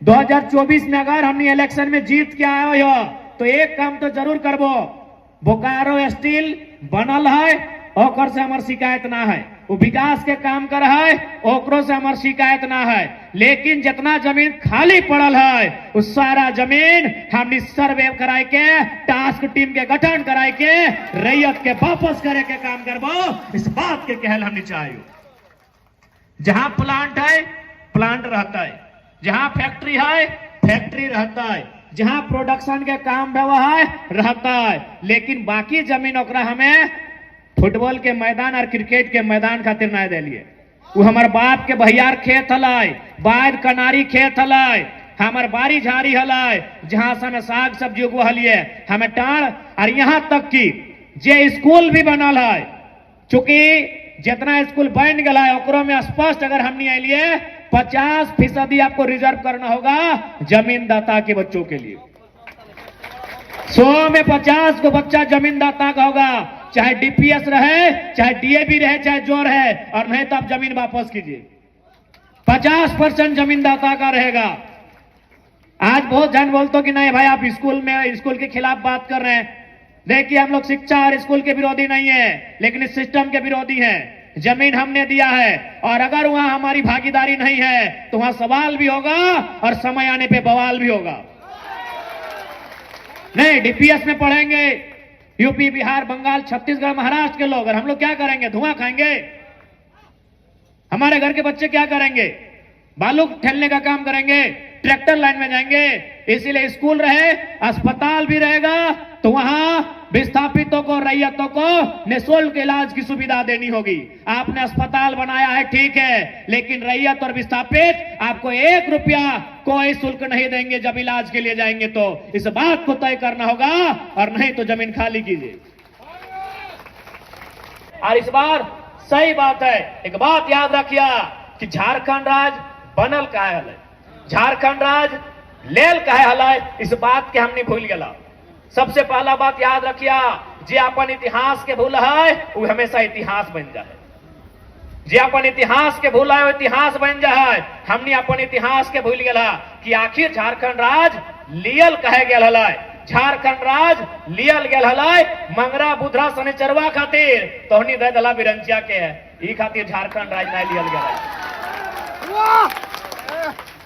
2024 में अगर हमने इलेक्शन में जीत के आए हो तो एक काम तो जरूर करबो, बोकारो स्टील बनल है ओकर से हमार शिकायत ना है, वो विकास के काम कर है ओकरो से हमार शिकायत ना है, लेकिन जितना जमीन खाली पड़ल है उस सारा जमीन हमने सर्वे कराए के टास्क टीम के गठन कराए के रैयत के वापस करे के काम करबो। इस बात के कहल हमने चाहिए। जहां प्लांट है प्लांट रहता है, जहां फैक्ट्री है फैक्ट्री रहता है, जहां प्रोडक्शन के काम व्यवहार रहता है, लेकिन बाकी जमीन ओकरा हमें फुटबॉल के मैदान और क्रिकेट के मैदान खातिर ना दिलिए। वो हमार बाप के भैयार खेत हलाई, बाद कनारी खेत हलाई, हमार बारी झाड़ी हलाई, जहां से हमें साग सब्जी उगवलिए हमें टाण, और यहां तक कि जे स्कूल भी बनल है, चूंकि जितना स्कूल बन गया है ओकरो में स्पष्ट अगर हमने आइलिए 50% आपको रिजर्व करना होगा जमीनदाता के बच्चों के लिए। 100 में 50 को बच्चा जमीनदाता का होगा, चाहे डीपीएस रहे, चाहे डीएबी रहे, चाहे जो रहे, और नहीं तो आप जमीन वापस कीजिए। 50% जमीनदाता का रहेगा। आज बहुत जन बोलते कि नहीं भाई आप स्कूल के खिलाफ बात कर रहे हैं। देखिए हम लोग शिक्षा और स्कूल के विरोधी नहीं है, लेकिन इस सिस्टम के विरोधी हैं। जमीन हमने दिया है और अगर वहां हमारी भागीदारी नहीं है तो वहां सवाल भी होगा और समय आने पे बवाल भी होगा। नहीं, डीपीएस में पढ़ेंगे यूपी, बिहार, बंगाल, छत्तीसगढ़, महाराष्ट्र के लोग, और हम लोग क्या करेंगे? धुआं खाएंगे। हमारे घर के बच्चे क्या करेंगे? बालू ठेलने का काम करेंगे, ट्रैक्टर लाइन में जाएंगे। इसीलिए स्कूल रहे, अस्पताल भी रहेगा, तो वहां विस्थापितों को, रैयतों को निःशुल्क इलाज की सुविधा देनी होगी। आपने अस्पताल बनाया है ठीक है, लेकिन रैयत और विस्थापित आपको 1 रुपया कोई शुल्क नहीं देंगे जब इलाज के लिए जाएंगे। तो इस बात को तय करना होगा, और नहीं तो जमीन खाली कीजिए। और इस बार सही बात है, एक बात याद रखिए कि झारखंड राज्य बनल काहे हल, झारखंड राज्य लेल काहे हल, इस बात के हमने भूल गया। सबसे पहला बात याद रखिए, जे अपन इतिहास के भूल है वो हमेशा इतिहास बन जाए। जे अपन इतिहास के भूल है वो इतिहास बन जाए। हमने अपन इतिहास के भूल गया कि आखिर झारखंड राज लियल कहे गया है। झारखंड राज लियल गया है मंगरा बुधरा शनिचरवा खातिर, तोहनी दे दला बिरंचिया के है, ई खातिर झारखंड राज नहीं लियल गया है।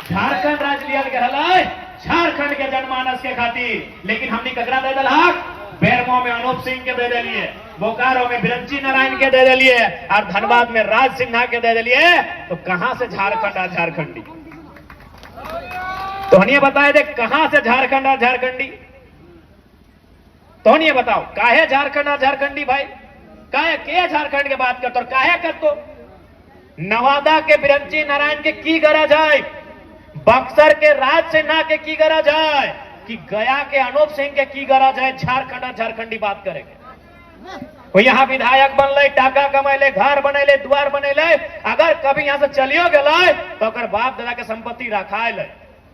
झारखंड राज लियल गया है झारखंड के जनमानस के खातिर, लेकिन हमने ककरा दे दलहाक? बेरमो में अनूप सिंह के दे दिलिए, बोकारो में बिरंची नारायण के दे दिलिए, और धनबाद में राज सिन्हा के दे दिलिए। तो कहां से झारखंड और झारखंडी? तो हनिए बताए दे कहां से झारखंड और झारखंडी? तो हनिए बताओ काहे झारखंड और झारखंडी भाई? काहे के झारखंड के बात करते और काहे करतो? नवादा के बिरंची नारायण के की गरज है? बक्सर के राज सिन्हा के की गरज है? कि गया के अनूप सिंह के की गरज है? झारखंड और झारखंडी बात करेंगे। वो यहाँ विधायक बनले, टाका कमैले, घर बनेले, द्वार बनेले, अगर कभी यहाँ से चलियो गए तो अगर बाप दादा के संपत्ति रखाए ले,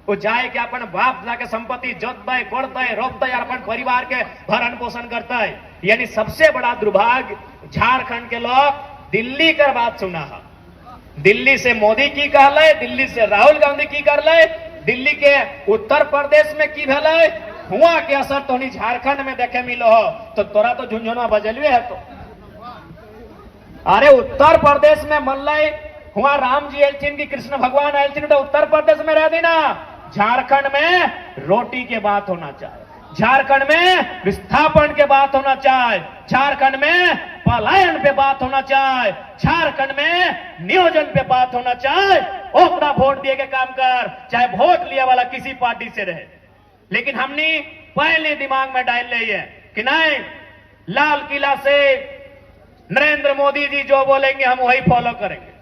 वो जाए के अपन बाप दादा के संपत्ति जोतते, कोड़ते, रोपते और अपन परिवार के भरण पोषण करता है। यानी सबसे बड़ा दुर्भाग्य झारखंड के लोग दिल्ली कर बात सुना है। दिल्ली से मोदी की कहले, दिल्ली से राहुल गांधी की कर ले, दिल्ली के उत्तर प्रदेश में की भले हुआ के असर तो नहीं झारखंड में देखे मिलो हो। तो तोरा तो झुंझुनवा बजलवे है। तो अरे उत्तर प्रदेश में मल्लय हुआ, राम जी एलथिन की, कृष्ण भगवान एलथिन, तो उत्तर प्रदेश में रह दी ना। झारखंड में रोटी के बात होना चाहिए, झारखंड में विस्थापन के बात होना चाहिए, झारखंड में पलायन पे बात होना चाहिए, झारखंड में नियोजन पे बात होना चाहिए। ओकरा वोट दिए के काम कर, चाहे वोट लिया वाला किसी पार्टी से रहे। लेकिन हमने पहले दिमाग में डाल ली है कि नहीं, लाल किला से नरेंद्र मोदी जी जो बोलेंगे हम वही फॉलो करेंगे,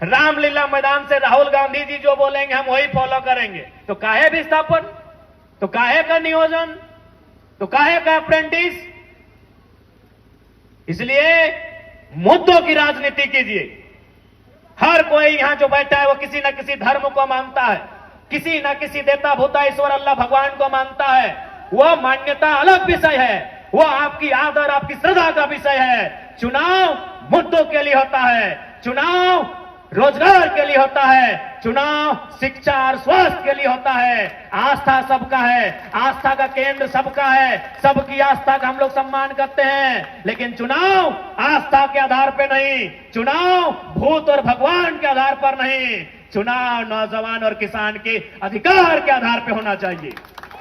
रामलीला मैदान से राहुल गांधी जी जो बोलेंगे हम वही फॉलो करेंगे। तो काहे विस्थापन? तो काहे का नियोजन? तो काहे का अप्रेंटिस? इसलिए मुद्दों की राजनीति कीजिए। हर कोई यहां जो बैठा है वो किसी न किसी धर्म को मानता है, किसी न किसी देवता भूता ईश्वर अल्लाह भगवान को मानता है। वह मान्यता अलग विषय है, वो आपकी आदर, आपकी श्रद्धा का विषय है। चुनाव मुद्दों के लिए होता है, चुनाव रोजगार के लिए होता है, चुनाव शिक्षा और स्वास्थ्य के लिए होता है। आस्था सबका है, आस्था का केंद्र सबका है, सबकी आस्था का हम लोग सम्मान करते हैं। लेकिन चुनाव आस्था के आधार पर नहीं, चुनाव भूत और भगवान के आधार पर नहीं, चुनाव नौजवान और किसान के अधिकार के आधार पर होना चाहिए,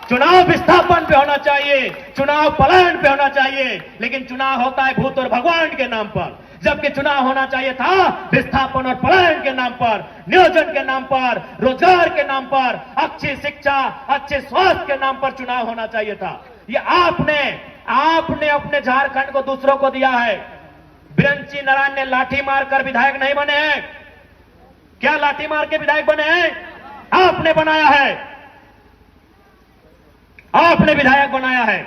चुनाव विस्थापन पे होना चाहिए, चुनाव पलायन पे होना चाहिए। लेकिन चुनाव होता है भूत और भगवान के नाम पर, जबकि चुनाव होना चाहिए था विस्थापन और पलायन के नाम पर, नियोजन के नाम पर, रोजगार के नाम पर, अच्छी शिक्षा, अच्छे स्वास्थ्य के नाम पर चुनाव होना चाहिए था। ये आपने अपने झारखंड को दूसरों को दिया है। बिरंची नारायण ने लाठी मारकर विधायक नहीं बने हैं। क्या लाठी मार के विधायक बने हैं? आपने बनाया है, आपने विधायक बनाया है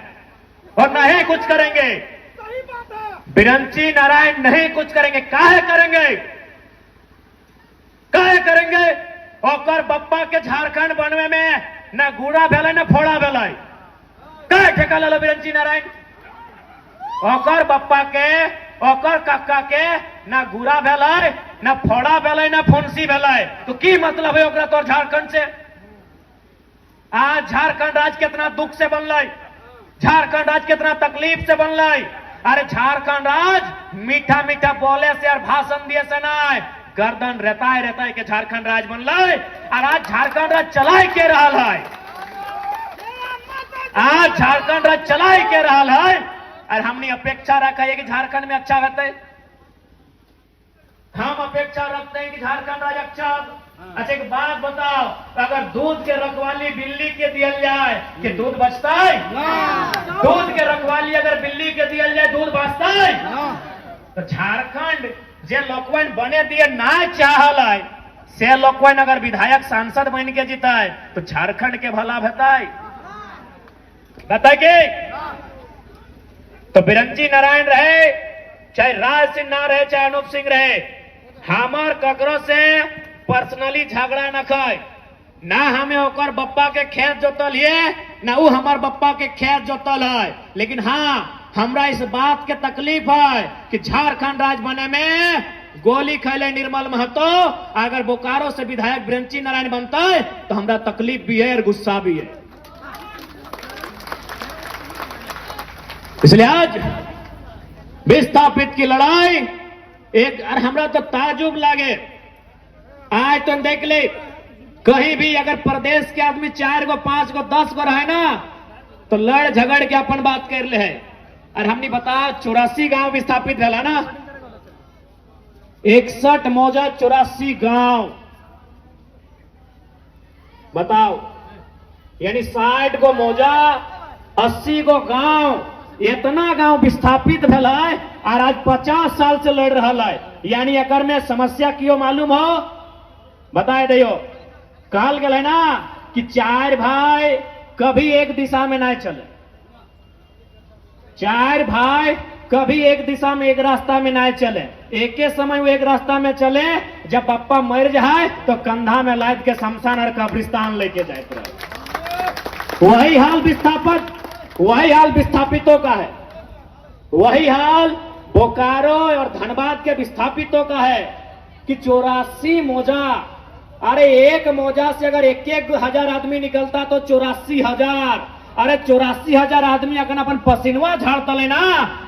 और नहीं कुछ करेंगे। बिरंची नारायण नहीं कुछ करेंगे। काहे करेंगे? काहे करेंगे? ओकर बप्पा के झारखंड बनवे में ना गुड़ा भेल ना फोड़ा भेल। काहे ठेका ले बिरंची नारायण? ओकर बप्पा के, ओकर काका के ना गुड़ा भेल, ना फोड़ा भेल, ना फुंसी भेल। तो की मतलब है ओकरा तोर झारखंड से? आज झारखंड राज्य कितना दुख से बनल, झारखंड राज्य कितना तकलीफ से बनल। अरे झारखंड राज्य मीठा मीठा बोले से और भाषण दिए से नहीं, गर्दन रहता है के झारखंड राज्य बनल। और आज झारखंड राज्य चलाए के रहा है, आज झारखंड राज्य चलाए के रहा है। और हमने अपेक्षा रखा है कि झारखंड में अच्छा रहते, हम अपेक्षा रखते हैं कि झारखंड राज्य अच्छा। अच्छा एक बात बताओ, अगर दूध के रखवाली बिल्ली के दिया जाए कि दूध बचता है? दूध के रखवाली अगर बिल्ली के दिया जाए दूध बचता है? तो झारखंड जे लोकवन बने दिए ना चाहल है, से लोकवन अगर विधायक सांसद बन के जीता है तो झारखंड के भला बताए के? तो बिरंची नारायण रहे, चाहे राज सिंह ना रहे, चाहे अनूप सिंह रहे, हमार ककरो से पर्सनली झगड़ा न खाए, ना हमें ओकर बप्पा के खेत जोतल है, ना वो हमार बप्पा के खेत जोतल है। लेकिन हाँ, हमरा इस बात के तकलीफ है कि झारखंड राज्य बने में गोली खैले निर्मल महतो, अगर बोकारो से विधायक बिरंची नारायण बनता है तो हमरा तकलीफ भी है और गुस्सा भी है। इसलिए आज विस्थापित की लड़ाई एक, और हमरा तो ताजुब लागे, आज तुम देख ले कहीं भी अगर प्रदेश के आदमी 4 गो 5 गो 10 गो रहे ना तो लड़ झगड़ के अपन बात कर ले है। और हमने बता 84 गांव विस्थापित रहा ना, 61 मौजा 84 गांव, बताओ, यानी 60 गो मौजा 80 गो गांव, इतना गांव विस्थापित भेल है और आज 50 साल से लड़ रहा है। यानी अगर में समस्या क्यों मालूम हो बताए दियो। कहल गए ना कि 4 भाई कभी एक दिशा में ना चले, 4 भाई कभी एक दिशा में एक रास्ता में ना चले, एक ही समय वो एक रास्ता में चले। जब पप्पा मर जाए तो कंधा में लाद के शमशान और कब्रिस्तान लेके जाए रहे। वही हाल विस्थापितों का है, वही हाल बोकारो और धनबाद के विस्थापितों का है कि 84 मौजा, अरे एक मौजा से अगर 1-1 हजार आदमी निकलता तो 84,000, अरे 84,000 आदमी अगर अपन पसीनवा झाड़तले ना,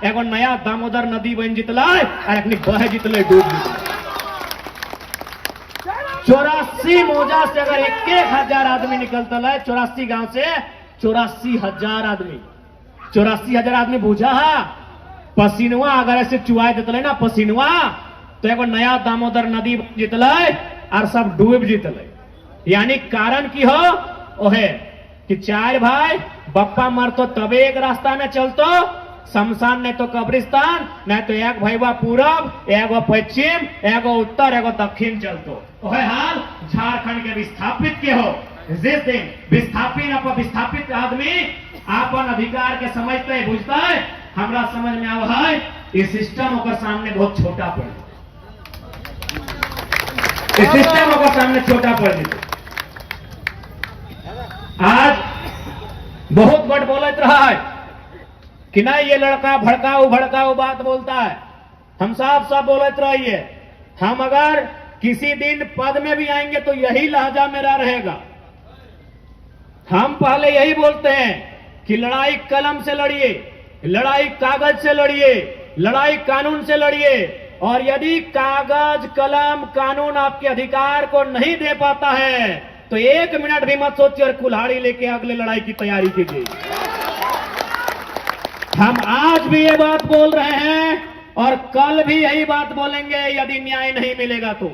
एगो नया दामोदर नदी बन जितल और अपनी बह जितले, डूब जितले। 84 मौजा से अगर 1-1 हजार आदमी निकलता है, 84 गांव से 84,000 आदमी, 84,000 आदमी बूझा है। पसीनवा अगर ऐसे चुआ देते ना पसीनवा, तो एगो नया दामोदर नदी जीतल और सब डूब जीतल। यानी कारण की हो ओहे कि 4 भाई बप्पा मरतो तबे एक रास्ता में चलतो, शमशान नहीं तो कब्रिस्तान, नहीं तो एक भैया पूरब, एगो पश्चिम, एगो उत्तर, एगो दक्षिण चलतो। ओहे हाल झारखंड के विस्थापित के हो। जिस दिन विस्थापित आदमी अपन अधिकार के समझते है, बुझता है, हमरा समझ में आवा है ये सिस्टम ओकर सामने बहुत छोटा पड़, ये सिस्टम ओकर सामने छोटा पड़ जाए। आज बहुत बड़ बोलत रहा है कि नहीं ये लड़का भड़काऊ बात बोलता है। हम साफ बोलत रहिए, हम अगर किसी दिन पद में भी आएंगे तो यही लहजा मेरा रहेगा। हम पहले यही बोलते हैं कि लड़ाई कलम से लड़िए, लड़ाई कागज से लड़िए, लड़ाई कानून से लड़िए, और यदि कागज कलम कानून आपके अधिकार को नहीं दे पाता है तो 1 मिनट भी मत सोचिए और कुल्हाड़ी लेके अगले लड़ाई की तैयारी कीजिए। हम आज भी ये बात बोल रहे हैं और कल भी यही बात बोलेंगे। यदि न्याय नहीं मिलेगा तो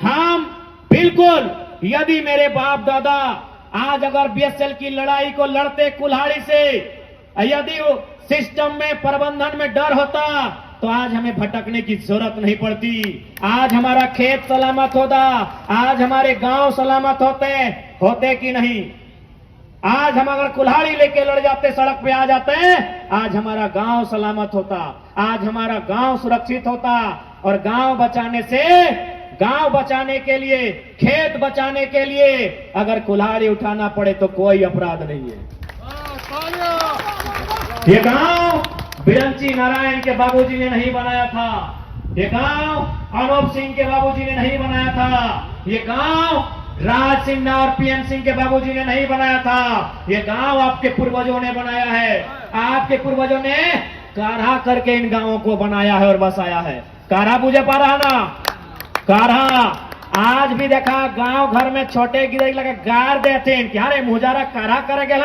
हम बिल्कुल, यदि मेरे बाप दादा आज अगर बीएसएल की लड़ाई को लड़ते कुल्हाड़ी से, यदि वो सिस्टम में प्रबंधन में डर होता तो आज हमें भटकने की जरूरत नहीं पड़ती। आज हमारा खेत सलामत होता, आज हमारे गांव सलामत होते कि नहीं। आज हम अगर कुल्हाड़ी लेके लड़ जाते, सड़क पे आ जाते हैं, आज हमारा गांव सलामत होता, आज हमारा गांव सुरक्षित होता। और गांव बचाने के लिए, खेत बचाने के लिए अगर कुल्हाड़ी उठाना पड़े तो कोई अपराध नहीं है। ये गांव बिरंची नारायण के बाबूजी ने नहीं बनाया था, ये गांव अनूप सिंह के बाबूजी ने नहीं बनाया था, ये गांव राज सिंह और पीएन सिंह के बाबूजी ने नहीं बनाया था, ये गांव आपके पूर्वजों ने बनाया है। आपके पूर्वजों ने काढ़ा करके इन गांवों को बनाया है और बसाया है। काढ़ा बुझे पा रहा ना, काढ़ा आज भी देखा गांव घर में छोटे गिरई लगे गार देते हैं, क्या रे मुजारा काढ़ा करे गए